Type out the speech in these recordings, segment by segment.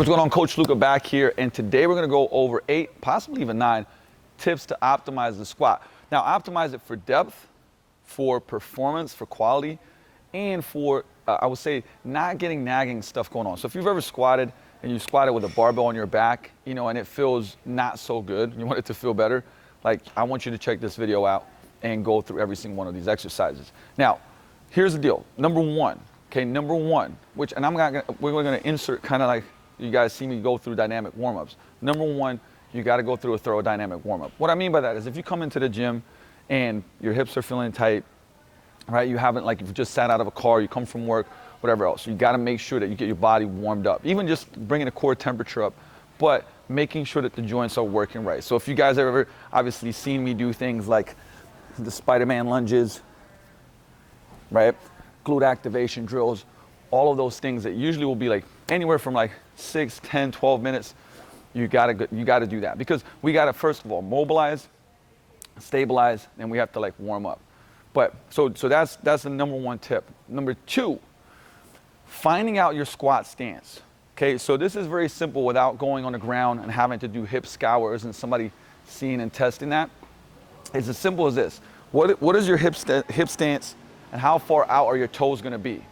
What's going on? Coach Luca back here, and today we're going to go over 8, possibly even 9 tips to optimize the squat. Now, optimize it for depth, for performance, for quality, and for, I would say, not getting nagging stuff going on. So if you've ever squatted and you squatted with a barbell on your back, you know, and it feels not so good, you want it to feel better, like, I want you to check this video out and go through every single one of these exercises. Now, here's the deal. Number one, which, and we're going to insert kind of like, you guys see me go through dynamic warm-ups. Number one, you got to go through a thorough dynamic warm-up. What I mean by that is if you come into the gym and your hips are feeling tight, right? You haven't, like, if you just sat out of a car, you come from work, whatever else. You got to make sure that you get your body warmed up, even just bringing the core temperature up, but making sure that the joints are working right. So if you guys have ever obviously seen me do things like the Spider-Man lunges, right? Glute activation drills, all of those things that usually will be like anywhere from like 6, 10, 12 minutes, you gotta do that, because we gotta first of all mobilize, stabilize, and we have to like warm up. But so that's the number one tip. Number two, finding out your squat stance. Okay, so this is very simple without going on the ground and having to do hip scours and somebody seeing and testing that. It's as simple as this. What is your hip stance, and how far out are your toes gonna be,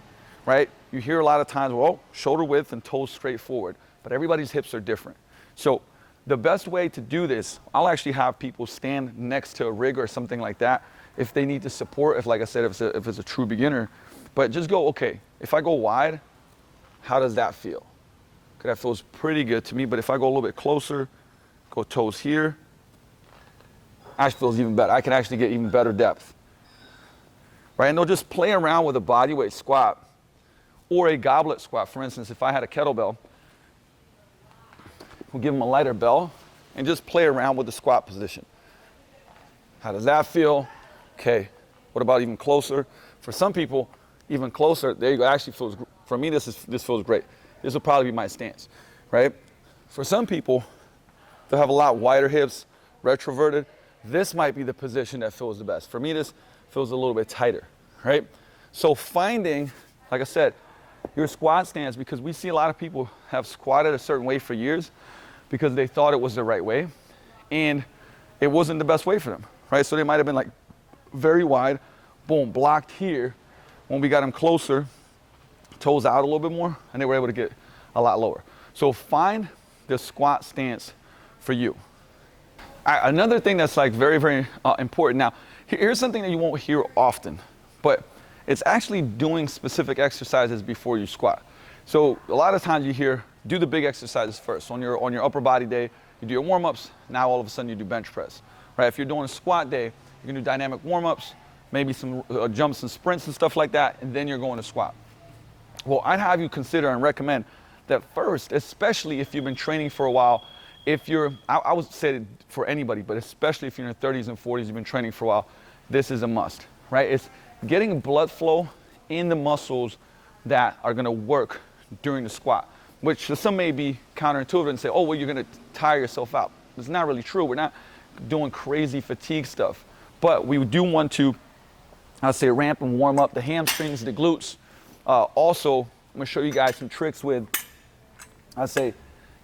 right? You hear a lot of times, well, shoulder width and toes straight forward, but everybody's hips are different. So the best way to do this, I'll actually have people stand next to a rig or something like that if they need to support, if, like I said, if it's a true beginner, but just go, okay, if I go wide, how does that feel? Okay, that feels pretty good to me, but if I go a little bit closer, go toes here, actually feels even better. I can actually get even better depth, right? And they'll just play around with a bodyweight squat or a goblet squat. For instance, if I had a kettlebell, we'll give them a lighter bell and just play around with the squat position. How does that feel? Okay, what about even closer? For some people, even closer, there you go, actually feels, for me, this feels great. This will probably be my stance, right? For some people, they'll have a lot wider hips, retroverted. This might be the position that feels the best. For me, this feels a little bit tighter, right? So finding, like I said, your squat stance, because we see a lot of people have squatted a certain way for years because they thought it was the right way, and it wasn't the best way for them, right? So they might have been like very wide, boom, blocked here. When we got them closer, toes out a little bit more, and they were able to get a lot lower. So find the squat stance for you. Another thing that's like very, very important. Now, here's something that you won't hear often, but it's actually doing specific exercises before you squat. So a lot of times you hear, do the big exercises first. On your upper body day, you do your warm-ups, now all of a sudden you do bench press, right? If you're doing a squat day, you can do dynamic warm-ups, maybe some jumps and sprints and stuff like that, and then you're going to squat. Well, I'd have you consider and recommend that first, especially if you've been training for a while, if you're, I would say it for anybody, but especially if you're in your 30s and 40s, you've been training for a while, this is a must, right? It's getting blood flow in the muscles that are gonna work during the squat, which to some may be counterintuitive and say, oh, well, you're gonna tire yourself out. It's not really true. We're not doing crazy fatigue stuff, but we do want to, I'd say, ramp and warm up the hamstrings, the glutes. Also, I'm gonna show you guys some tricks with, I'd say,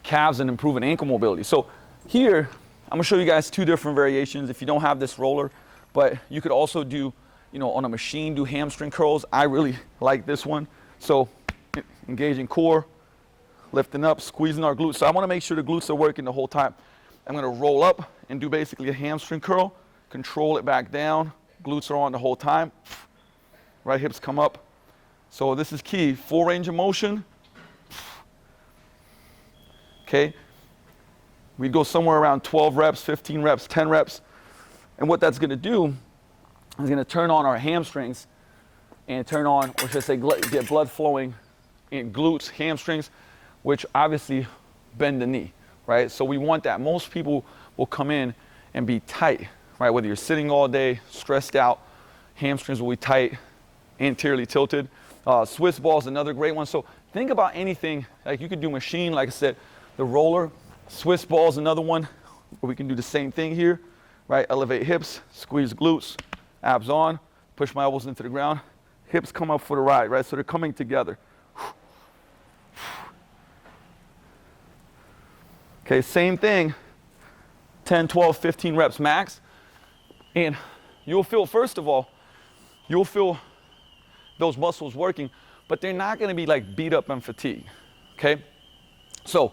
calves and improving ankle mobility. So here, I'm gonna show you guys 2 different variations if you don't have this roller, but you could also do, you know, on a machine, do hamstring curls. I really like this one. So engaging core, lifting up, squeezing our glutes. So I wanna make sure the glutes are working the whole time. I'm gonna roll up and do basically a hamstring curl, control it back down, glutes are on the whole time, right hips come up. So this is key, full range of motion. Okay, we'd go somewhere around 12 reps, 15 reps, 10 reps. And what that's gonna do is gonna turn on our hamstrings and turn on, or should I say, get blood flowing in glutes, hamstrings, which obviously bend the knee, right? So we want that. Most people will come in and be tight, right? Whether you're sitting all day, stressed out, hamstrings will be tight, anteriorly tilted. Swiss ball is another great one. So think about anything, like you could do machine, like I said, the roller. Swiss ball is another one where we can do the same thing here, right? Elevate hips, squeeze glutes, abs on, push my elbows into the ground, hips come up for the ride, right? So they're coming together. Okay, same thing, 10, 12, 15 reps max. And you'll feel, first of all, you'll feel those muscles working, but they're not gonna be like beat up and fatigued, okay? So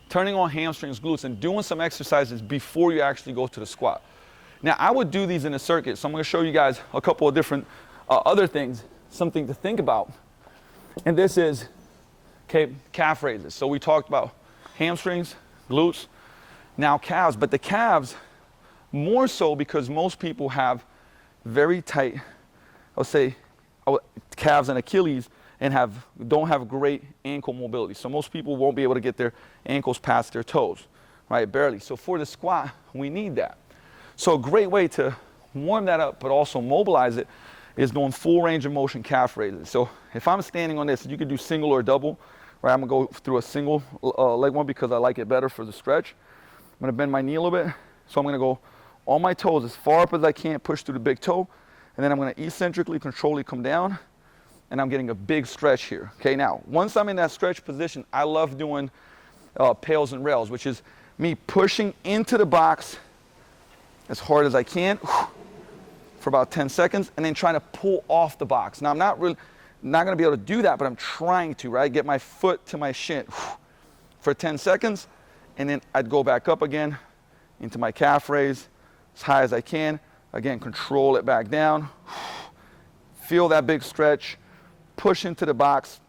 turning on hamstrings, glutes, and doing some exercises before you actually go to the squat. Now, I would do these in a circuit, so I'm gonna show you guys a couple of different other things, something to think about. And this is, okay, calf raises. So we talked about hamstrings, glutes, now calves, but the calves, more so because most people have very tight, I'll say, calves and Achilles, and don't have great ankle mobility. So most people won't be able to get their ankles past their toes, right? Barely. So for the squat, we need that. So a great way to warm that up, but also mobilize it, is doing full range of motion calf raises. So if I'm standing on this, you can do single or double, right? I'm gonna go through a single leg one because I like it better for the stretch. I'm gonna bend my knee a little bit. So I'm gonna go on my toes as far up as I can, push through the big toe, and then I'm gonna eccentrically, controlly come down, and I'm getting a big stretch here. Okay, now, once I'm in that stretch position, I love doing pails and rails, which is me pushing into the box as hard as I can for about 10 seconds, and then trying to pull off the box. Now, I'm not gonna be able to do that, but I'm trying to, right? Get my foot to my shin for 10 seconds, and then I'd go back up again into my calf raise as high as I can. Again, control it back down. Feel that big stretch. Push into the box.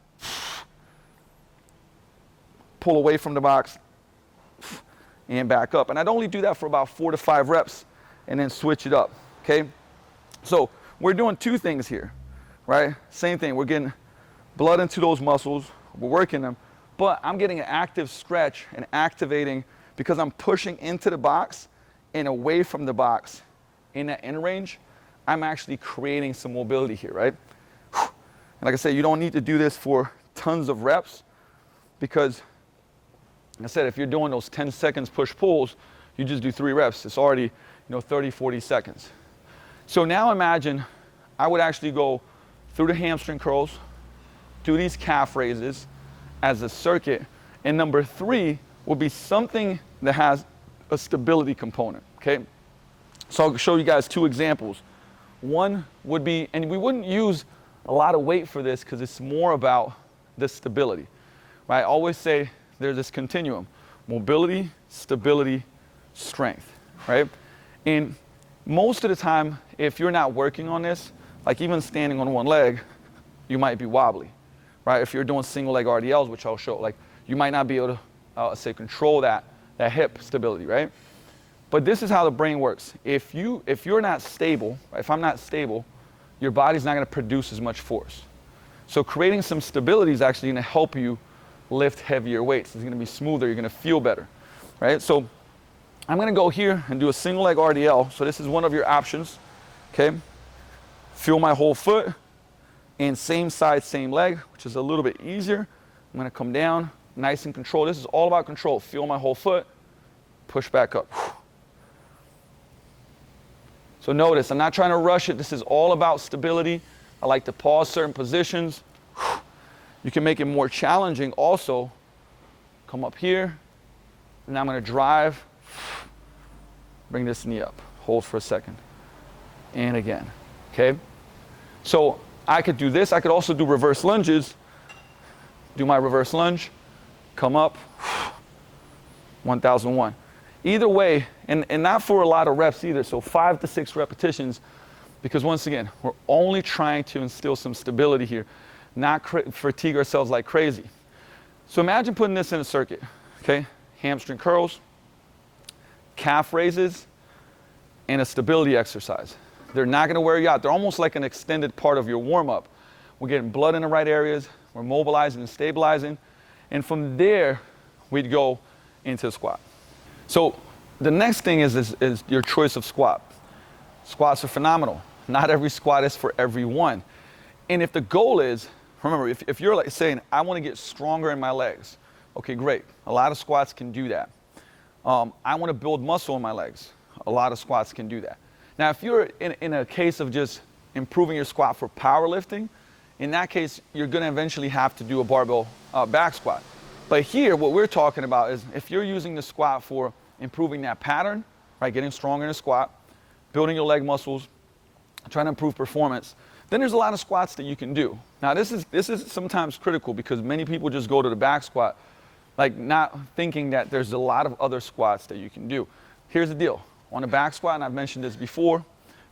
Pull away from the box. And back up. And I'd only do that for about 4 to 5 reps and then switch it up, okay? So we're doing two things here, right? Same thing, we're getting blood into those muscles, we're working them, but I'm getting an active stretch and activating because I'm pushing into the box and away from the box in that end range. I'm actually creating some mobility here, right? And like I said, you don't need to do this for tons of reps because, like I said, if you're doing those 10 seconds push-pulls, you just do 3 reps. It's already, 30, 40 seconds. So now imagine I would actually go through the hamstring curls, do these calf raises as a circuit, and number 3 would be something that has a stability component, okay? So I'll show you guys 2 examples. One would be, and we wouldn't use a lot of weight for this because it's more about the stability, right? I always say there's this continuum, mobility, stability, strength, right? And most of the time, if you're not working on this, like even standing on one leg, you might be wobbly, right? If you're doing single leg RDLs, which I'll show, like you might not be able to, say, control that hip stability, right? But this is how the brain works. If you're not stable, if I'm not stable, your body's not gonna produce as much force. So creating some stability is actually gonna help you lift heavier weights. It's gonna be smoother, you're gonna feel better, right? So I'm gonna go here and do a single leg RDL. So this is one of your options, okay? Feel my whole foot, and same side, same leg, which is a little bit easier. I'm gonna come down, nice and controlled. This is all about control. Feel my whole foot, push back up. So notice, I'm not trying to rush it. This is all about stability. I like to pause certain positions. You can make it more challenging also. Come up here, and I'm gonna drive. Bring this knee up, hold for a second. And again, okay? So I could do this. I could also do reverse lunges. Do my reverse lunge, come up, 1001. Either way, and not for a lot of reps either, so 5 to 6 repetitions, because once again, we're only trying to instill some stability here, not fatigue ourselves like crazy. So imagine putting this in a circuit, okay? Hamstring curls, calf raises, and a stability exercise. They're not gonna wear you out. They're almost like an extended part of your warm-up. We're getting blood in the right areas, we're mobilizing and stabilizing, and from there, we'd go into the squat. So the next thing is your choice of squat. Squats are phenomenal. Not every squat is for everyone. And if the goal is, remember, if you're like saying, I want to get stronger in my legs, okay, great. A lot of squats can do that. I want to build muscle in my legs. A lot of squats can do that. Now, if you're in a case of just improving your squat for powerlifting, in that case, you're going to eventually have to do a barbell back squat. But here, what we're talking about is if you're using the squat for improving that pattern, right, getting stronger in the squat, building your leg muscles, trying to improve performance, then there's a lot of squats that you can do. Now, this is sometimes critical because many people just go to the back squat, like not thinking that there's a lot of other squats that you can do. Here's the deal. On the back squat, and I've mentioned this before,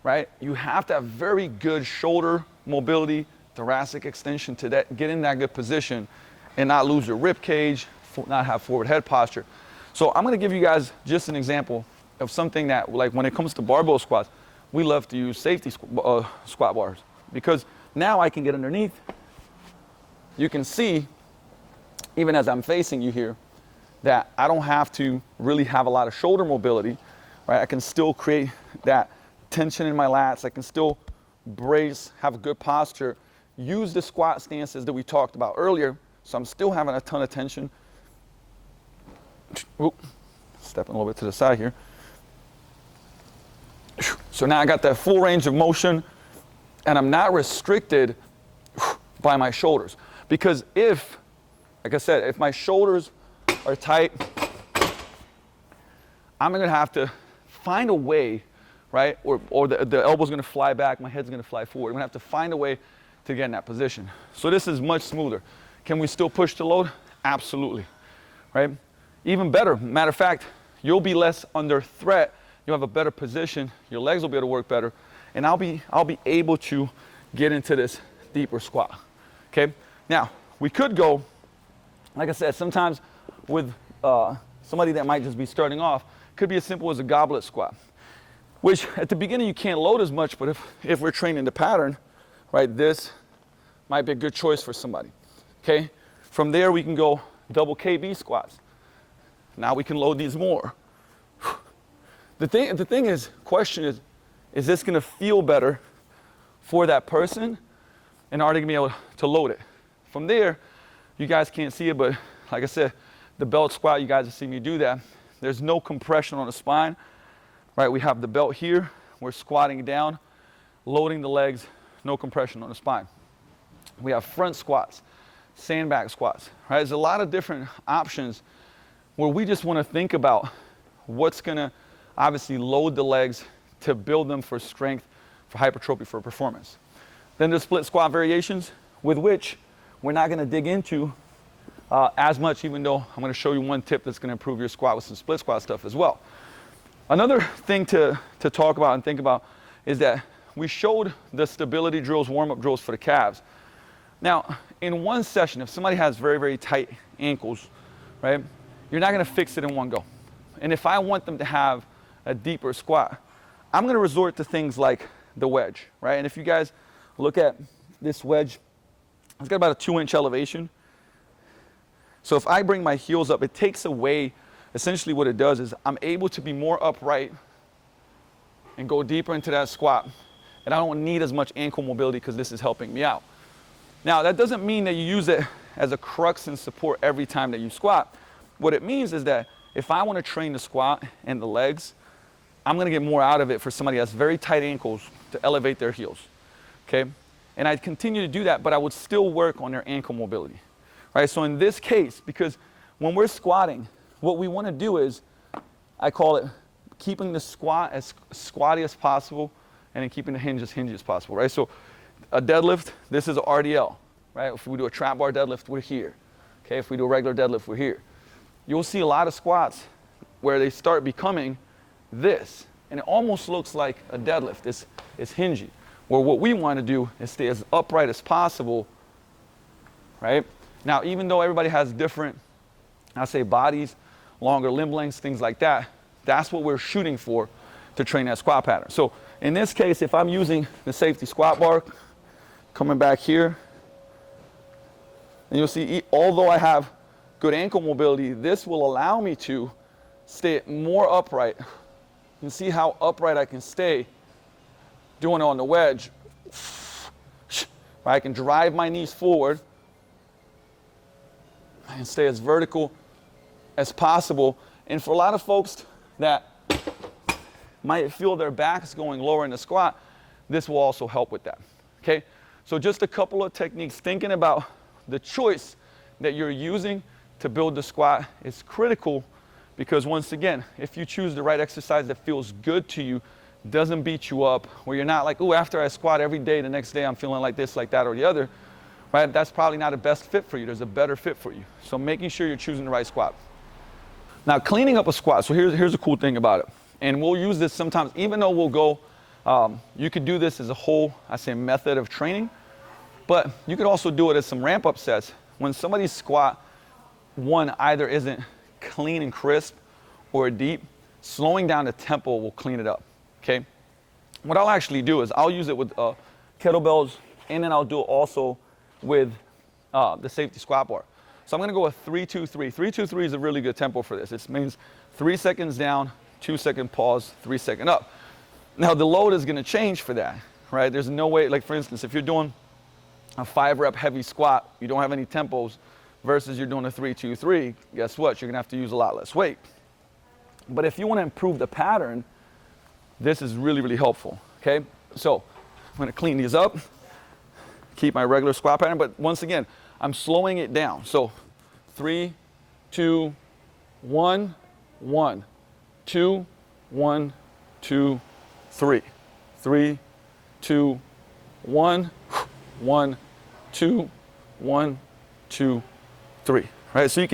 right, you have to have very good shoulder mobility, thoracic extension to get in that good position and not lose your rib cage, not have forward head posture. So I'm going to give you guys just an example of something that, like when it comes to barbell squats, we love to use safety squat bars because now I can get underneath. You can see, even as I'm facing you here, that I don't have to really have a lot of shoulder mobility, right? I can still create that tension in my lats. I can still brace, have a good posture, use the squat stances that we talked about earlier. So I'm still having a ton of tension. Oop, stepping a little bit to the side here. So now I got that full range of motion and I'm not restricted by my shoulders. Because if, like I said, if my shoulders are tight, I'm gonna have to find a way, right? Or the elbow's gonna fly back, my head's gonna fly forward. I'm gonna have to find a way to get in that position. So this is much smoother. Can we still push the load? Absolutely, right? Even better, matter of fact, you'll be less under threat. You'll have a better position. Your legs will be able to work better. And I'll be able to get into this deeper squat, okay? Now, we could go, like I said, sometimes with somebody that might just be starting off, could be as simple as a goblet squat, which at the beginning you can't load as much, but if we're training the pattern, right, this might be a good choice for somebody, okay? From there, we can go double KB squats. Now we can load these more. The thing is, question is this gonna feel better for that person? And are they gonna be able to load it? From there, you guys can't see it, but like I said, the belt squat, you guys have seen me do that. There's no compression on the spine, right? We have the belt here, we're squatting down, loading the legs, no compression on the spine. We have front squats, sandbag squats, right? There's a lot of different options where we just wanna think about what's gonna obviously load the legs to build them for strength, for hypertrophy, for performance. Then there's split squat variations with which we're not gonna dig into as much, even though I'm gonna show you one tip that's gonna improve your squat with some split squat stuff as well. Another thing to talk about and think about is that we showed the stability drills, warm-up drills for the calves. Now, in one session, if somebody has very, very tight ankles, right, you're not gonna fix it in one go. And if I want them to have a deeper squat, I'm gonna resort to things like the wedge, right? And if you guys look at this wedge, it's got about a 2-inch elevation. So if I bring my heels up, it takes away, essentially what it does is I'm able to be more upright and go deeper into that squat. And I don't need as much ankle mobility because this is helping me out. Now, that doesn't mean that you use it as a crux and support every time that you squat. What it means is that if I want to train the squat and the legs, I'm going to get more out of it for somebody who has very tight ankles to elevate their heels, okay? And I'd continue to do that, but I would still work on their ankle mobility, right? So in this case, because when we're squatting, what we want to do is, I call it keeping the squat as squatty as possible and then keeping the hinge as hingy as possible, right? So a deadlift, this is an RDL, right? If we do a trap bar deadlift, we're here, okay? If we do a regular deadlift, we're here. You'll see a lot of squats where they start becoming this, and it almost looks like a deadlift. It's hingy. Where what we want to do is stay as upright as possible, right? Now, even though everybody has different, I say bodies, longer limb lengths, things like that, that's what we're shooting for to train that squat pattern. So in this case, if I'm using the safety squat bar, coming back here, and you'll see, although I have good ankle mobility, this will allow me to stay more upright. You can see how upright I can stay doing it on the wedge. I can drive my knees forward and stay as vertical as possible. And for a lot of folks that might feel their backs going lower in the squat, this will also help with that, okay? So just a couple of techniques, thinking about the choice that you're using to build the squat is critical, because once again, if you choose the right exercise that feels good to you, doesn't beat you up, where you're not like, oh, after I squat every day, the next day I'm feeling like this, like that, or the other, right? That's probably not the best fit for you. There's a better fit for you. So making sure you're choosing the right squat. Now, cleaning up a squat. So here's a cool thing about it. And we'll use this sometimes, even though we'll go, you could do this as a whole, I say, method of training, but you could also do it as some ramp up sets. When somebody's squat, one, either isn't clean and crisp or deep, slowing down the tempo will clean it up, okay? What I'll actually do is I'll use it with kettlebells, and then I'll do it also with the safety squat bar. So I'm gonna go with 3-2-3. 3-2-3 is a really good tempo for this. It means 3 seconds down, 2-second pause, 3-second up. Now the load is gonna change for that, right? There's no way, like for instance, if you're doing a 5-rep heavy squat, you don't have any tempos, versus you're doing a 3-2-3, guess what? You're gonna have to use a lot less weight. But if you wanna improve the pattern, this is really, really helpful, okay? So I'm gonna clean these up, keep my regular squat pattern, but once again, I'm slowing it down. So 3, 2, 1, 1, 2, 1, 2, 3. 3, 2, 1, 1, 2, 1, 2, 3. Right? So you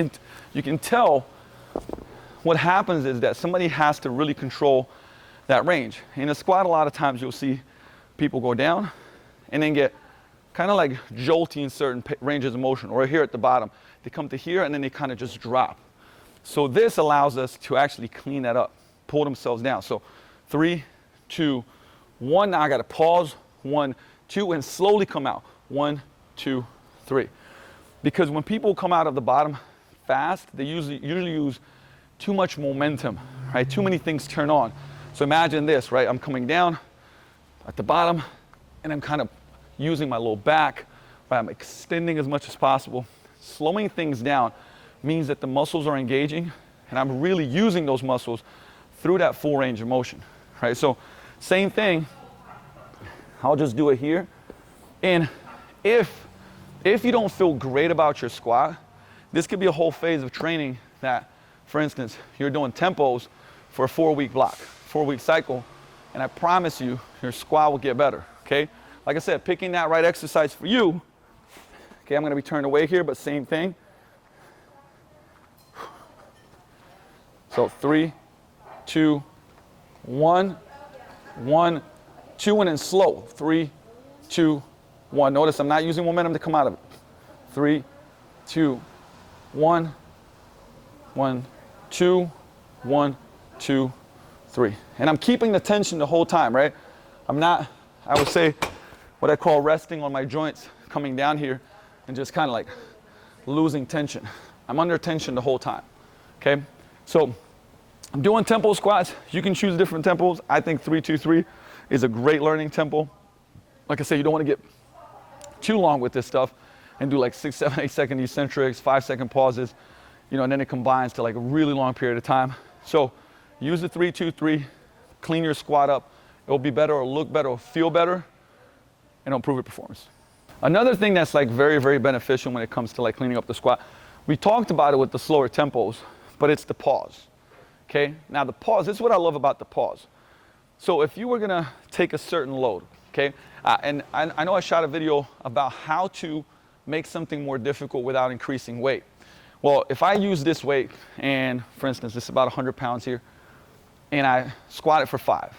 can tell what happens is that somebody has to really control that range. In a squat, a lot of times you'll see people go down and then get kind of like jolty in certain ranges of motion, or here at the bottom. They come to here and then they kind of just drop. So this allows us to actually clean that up, pull themselves down. So 3, 2, 1. Now I got to pause. 1, 2, and slowly come out. 1, 2, 3. Because when people come out of the bottom fast, they usually use too much momentum, right? Too many things turn on. So imagine this, right? I'm coming down at the bottom, and I'm kind of using my low back, right? I'm extending as much as possible. Slowing things down means that the muscles are engaging, and I'm really using those muscles through that full range of motion, right? So same thing, I'll just do it here. And if you don't feel great about your squat, this could be a whole phase of training that, for instance, you're doing tempos for a 4-week block, 4-week cycle, and I promise you, your squat will get better, okay? Like I said, picking that right exercise for you. Okay, I'm gonna be turned away here, but same thing. So 3, 2, 1, 1, 2, and then slow. 3, 2, 1. Notice I'm not using momentum to come out of it. 3, 2, 1, 1, 2, 1, 2, 3. And I'm keeping the tension the whole time, right? I'm not, I would say, what I call resting on my joints, coming down here and just kind of like losing tension. I'm under tension the whole time, okay? So I'm doing tempo squats. You can choose different tempos. I think 3-2-3 is a great learning tempo. Like I said, you don't want to get too long with this stuff and do like 6, 7, 8 second eccentrics, 5-second pauses, you know, and then it combines to like a really long period of time. So use the 3-2-3, clean your squat up. It'll be better, or look better, or feel better, and it'll improve your performance. Another thing that's like very, very beneficial when it comes to like cleaning up the squat, we talked about it with the slower tempos, but it's the pause, okay? Now the pause, this is what I love about the pause. So if you were gonna take a certain load, okay? And I know I shot a video about how to make something more difficult without increasing weight. Well, if I use this weight, and for instance, this is about 100 pounds here, and I squat it for 5,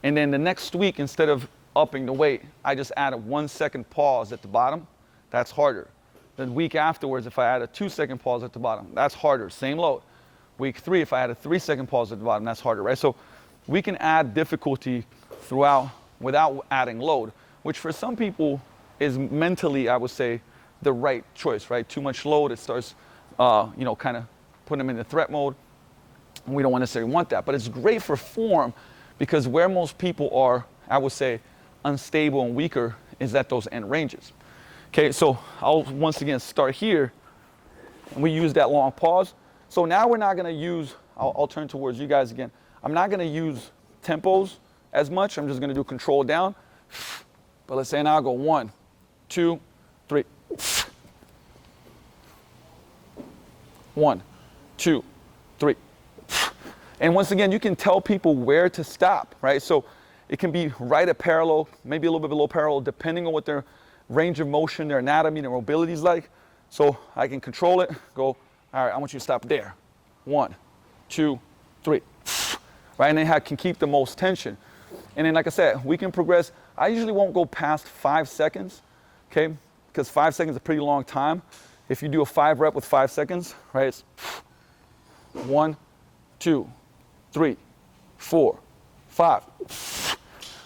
and then the next week, instead of upping the weight, I just add a 1-second pause at the bottom, that's harder. The week afterwards, if I add a 2-second pause at the bottom, that's harder, same load. Week 3, if I add a 3-second pause at the bottom, that's harder, right? So we can add difficulty throughout without adding load, which for some people is mentally, I would say, the right choice, right? Too much load, it starts, you know, kind of putting them in the threat mode. And we don't necessarily want that, but it's great for form, because where most people are, I would say, unstable and weaker is at those end ranges. Okay, so I'll once again start here, and we use that long pause. So now we're not gonna use, I'll turn towards you guys again. I'm not gonna use tempos as much. I'm just gonna do control down. But let's say now I'll go 1, 2, 3. 1, 2, 3. And once again, you can tell people where to stop, right? So it can be right at parallel, maybe a little bit below parallel, depending on what their range of motion, their anatomy, their mobility is like. So I can control it, go, all right, I want you to stop there. 1, 2, 3, right? And then I can keep the most tension. And then, like I said, we can progress. I usually won't go past 5 seconds, okay? Because 5 seconds is a pretty long time. If you do a 5 rep with 5 seconds, right, it's 1, 2, 3, 4, 5,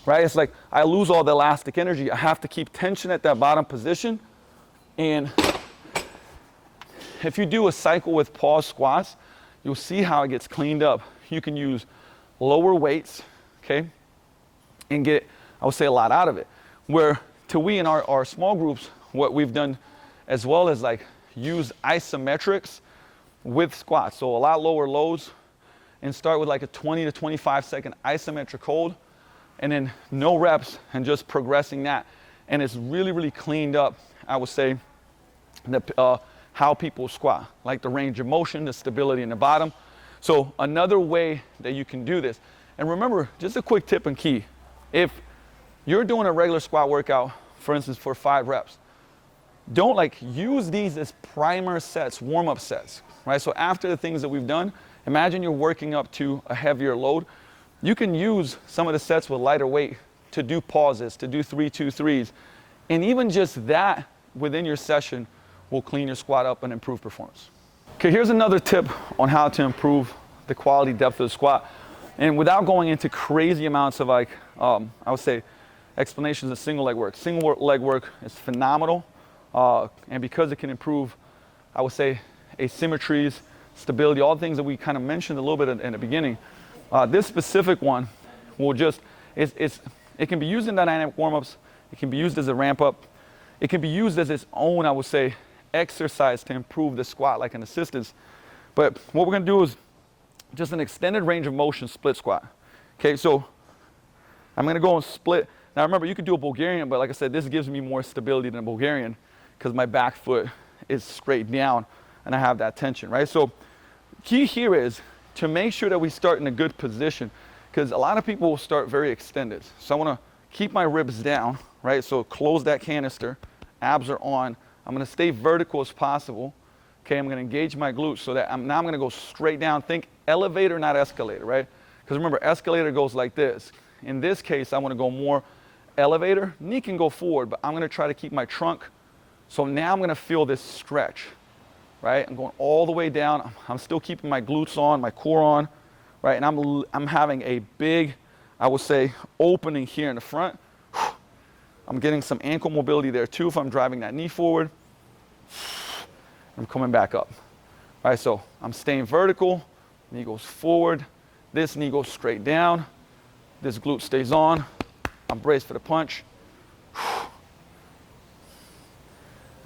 right? It's like I lose all the elastic energy. I have to keep tension at that bottom position. And if you do a cycle with pause squats, you'll see how it gets cleaned up. You can use lower weights, okay, and get, I would say, a lot out of it. Where to we in our small groups, what we've done as well as like use isometrics with squats. So a lot lower loads and start with like a 20 to 25 second isometric hold and then no reps and just progressing that. And it's really, really cleaned up, I would say, how people squat, like the range of motion, the stability in the bottom. So another way that you can do this, and remember, just a quick tip and key, if you're doing a regular squat workout, for instance, for 5 reps, don't like use these as primer sets, warm-up sets, right? So after the things that we've done, imagine you're working up to a heavier load. You can use some of the sets with lighter weight to do pauses, to do 3, 2, 3s. And even just that within your session will clean your squat up and improve performance. Okay, here's another tip on how to improve the quality depth of the squat. And without going into crazy amounts of like, I would say, explanations of single leg work. Single leg work is phenomenal. And because it can improve, I would say, asymmetries, stability, all the things that we kind of mentioned a little bit in the beginning. This specific one will just, it can be used in dynamic warm-ups. It can be used as a ramp up. It can be used as its own, I would say, exercise to improve the squat, like an assistance. But what we're gonna do is just an extended range of motion split squat. Okay, so I'm gonna go and split. Now remember, you could do a Bulgarian, but like I said, this gives me more stability than a Bulgarian because my back foot is straight down and I have that tension, right? So key here is to make sure that we start in a good position because a lot of people will start very extended. So I wanna keep my ribs down, right? So close that canister, abs are on. I'm gonna stay vertical as possible. Okay, I'm gonna engage my glutes so that I'm gonna go straight down. Think elevator, not escalator, right? Because remember, escalator goes like this. In this case, I wanna go more elevator. Knee can go forward, but I'm gonna try to keep my trunk. So now I'm gonna feel this stretch, right? I'm going all the way down. I'm still keeping my glutes on, my core on, right? And I'm having a big, I would say, opening here in the front. I'm getting some ankle mobility there too if I'm driving that knee forward. I'm coming back up. All right, so I'm staying vertical, knee goes forward, this knee goes straight down, this glute stays on, I'm braced for the punch.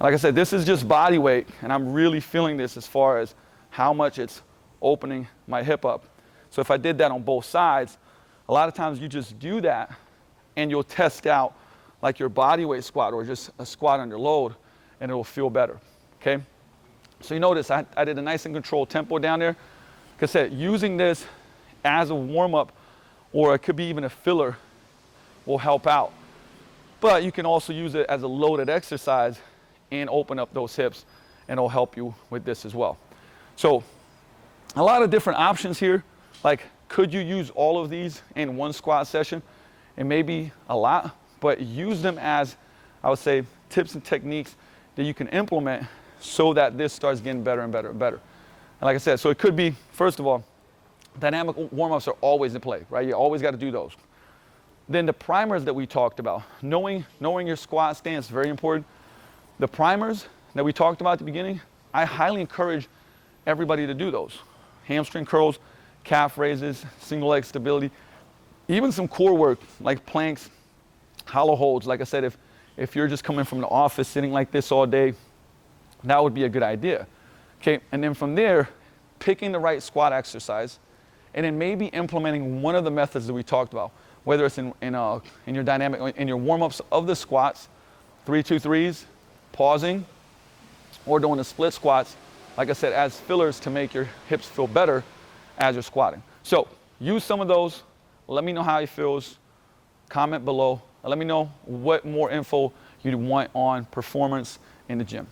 Like I said, this is just body weight, and I'm really feeling this as far as how much it's opening my hip up. So if I did that on both sides, a lot of times you just do that and you'll test out like your body weight squat or just a squat under load and it will feel better, okay? So you notice I did a nice and controlled tempo down there. Like I said, using this as a warm-up or it could be even a filler will help out. But you can also use it as a loaded exercise and open up those hips and it'll help you with this as well. So a lot of different options here. Like, could you use all of these in one squat session? It may be a lot, but use them as, I would say, tips and techniques that you can implement so that this starts getting better and better and better. And like I said, so it could be, first of all, dynamic warm-ups are always in play, right? You always got to do those. Then the primers that we talked about, knowing your squat stance is very important. The primers that we talked about at the beginning, I highly encourage everybody to do those. Hamstring curls, calf raises, single leg stability, even some core work like planks, hollow holds. Like I said, if you're just coming from the office sitting like this all day, that would be a good idea. Okay, and then from there, picking the right squat exercise, and then maybe implementing one of the methods that we talked about, whether it's in your dynamic, in your warm-ups of the squats, 3, 2, 3s, pausing, or doing the split squats, like I said, as fillers to make your hips feel better as you're squatting. So use some of those. Let me know how it feels. Comment below. Let me know what more info you want on performance in the gym.